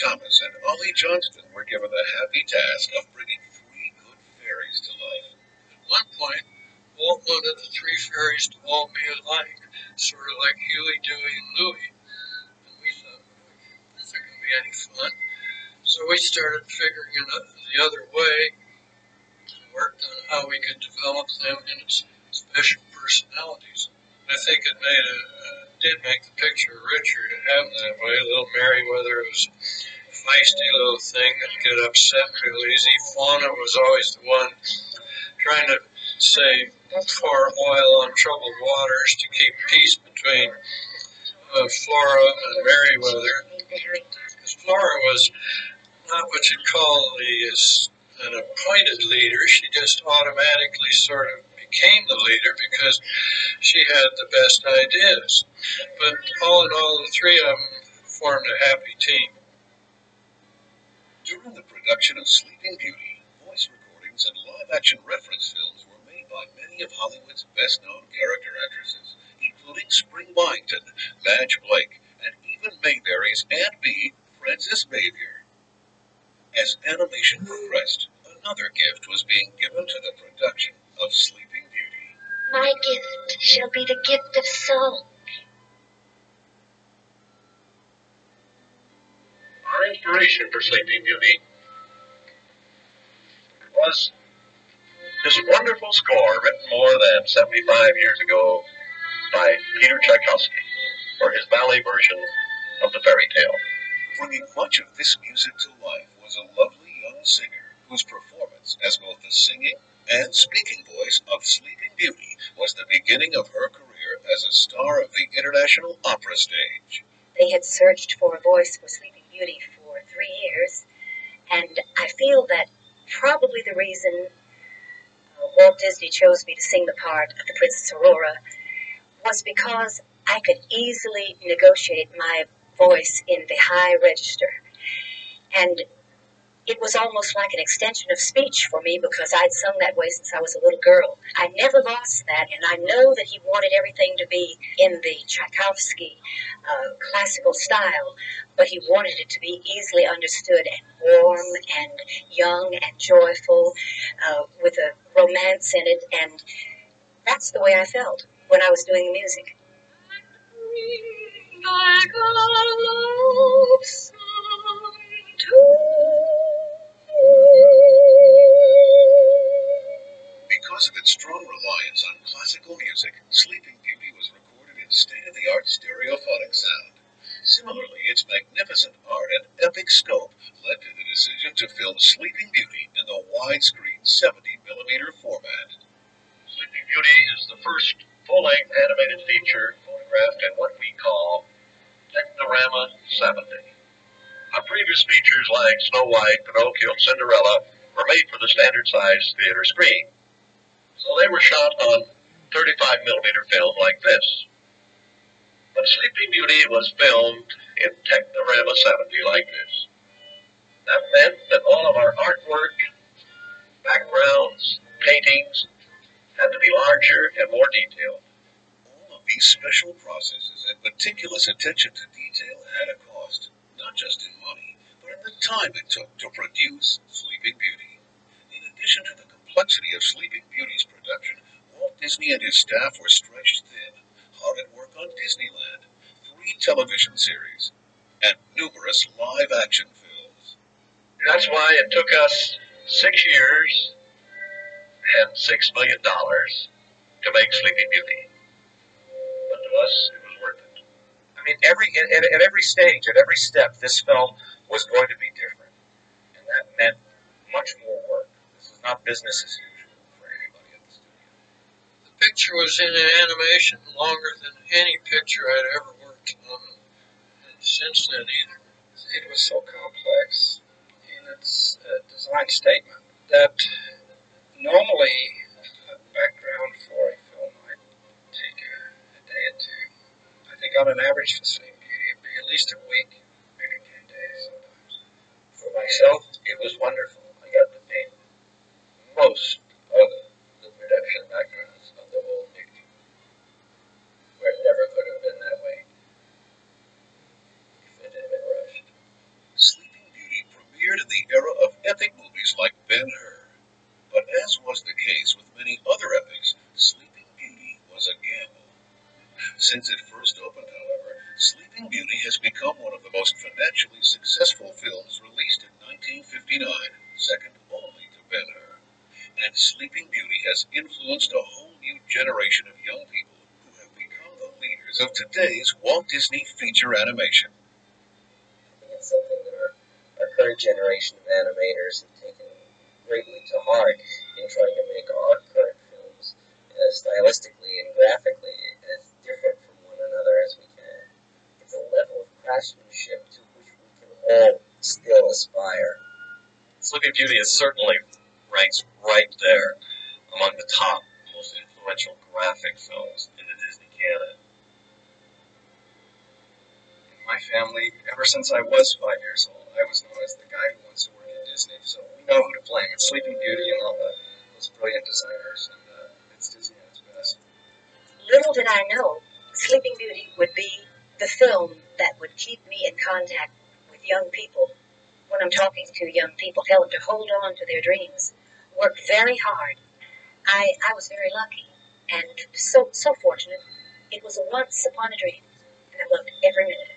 Thomas and Ollie Johnston were given the happy task of bringing three good fairies to life. At one point, Walt wanted the three fairies to all be alike, sort of like Huey, Dewey, and Louie. And we thought, this isn't going to be any fun. So we started figuring it out the other way and worked on how we could develop them into special personalities. I think it did make the picture richer to have them that way. Little Merriweather was a feisty little thing that get upset real easy. Fauna was always the one trying to pour oil on troubled waters to keep peace between Flora and Merriweather. Because Flora was not what you'd call an appointed leader. She just automatically sort of became the leader because she had the best ideas. But all in all, the three of them formed a happy team. During the production of Sleeping Beauty, voice recordings and live-action reference films were made by many of Hollywood's best-known character actresses, including Spring Byington, Madge Blake, and even Mayberry's Aunt Bee, Frances Xavier. As animation progressed, another gift was being given to the production of Sleeping Beauty. My gift shall be the gift of song. Our inspiration for Sleeping Beauty was this wonderful score written more than 75 years ago by Peter Tchaikovsky for his ballet version of the fairy tale. Bringing much of this music to life was a lovely young singer whose performance as both the singing and speaking voice of Sleeping Beauty was the beginning of her career as a star of the international opera stage. They had searched for a voice for Sleeping Beauty for 3 years, and I feel that probably the reason Walt Disney chose me to sing the part of the Princess Aurora was because I could easily negotiate my voice in the high register. And it was almost like an extension of speech for me because I'd sung that way since I was a little girl. I never lost that, and I know that he wanted everything to be in the Tchaikovsky classical style, but he wanted it to be easily understood and warm and young and joyful with a romance in it, and that's the way I felt when I was doing the music. Like a love song to Because of its strong reliance on classical music, Sleeping Beauty was recorded in state-of-the-art stereophonic sound. Similarly, its magnificent art and epic scope led to the decision to film Sleeping Beauty in the widescreen 70mm format. Sleeping Beauty is the first full-length animated feature photographed in what we call Technorama 70. Our previous features like Snow White, Pinocchio, and Cinderella were made for the standard-size theater screen. So they were shot on 35mm film like this. But Sleeping Beauty was filmed in Technorama 70 like this. That meant that all of our artwork, backgrounds, paintings had to be larger and more detailed. All of these special processes and meticulous attention to detail had a cost, not just in money, but in the time it took to produce Sleeping Beauty. In addition to the complexity of Sleeping Beauty's production, Walt Disney and his staff were stretched thin, hard at work on Disneyland, 3 television series, and numerous live-action films. That's why it took us 6 years and $6 million to make Sleeping Beauty. But to us, it was worth it. I mean, at every stage, at every step, this film was going to be different. And that meant much more work. This is not business as usual for anybody at the studio. The picture was in animation longer than any picture I'd ever worked on since then either. It was so complex in its design statement that normally a background for a film might take a day or two. I think on an average for Sleeping Beauty it'd be at least a week, maybe 10 days sometimes. For myself, it was wonderful. I got to paint most of the production backgrounds of the whole movie, where it never could have been that way if it had been rushed. Sleeping Since it first opened, however, Sleeping Beauty has become one of the most financially successful films released in 1959, second only to Ben-Hur. And Sleeping Beauty has influenced a whole new generation of young people who have become the leaders of today's Walt Disney feature animation. I think it's something that our current generation of animators have taken greatly to heart in trying to make our current films stylistically and graphically as different from one another as we can. It's a level of craftsmanship to which we can all still aspire. Sleeping Beauty is certainly ranks right there among the top most influential graphic films in the Disney canon. In my family, ever since I was 5 years old, I was known as the guy who wants to work at Disney, so we know who to blame. It's Sleeping Beauty and all those brilliant designers, and it's Disney at its best. Little did I know Sleeping Beauty would be the film that would keep me in contact with young people. When I'm talking to young people, tell them to hold on to their dreams, work very hard. I was very lucky and so fortunate. It was a once upon a dream, and I loved every minute of it.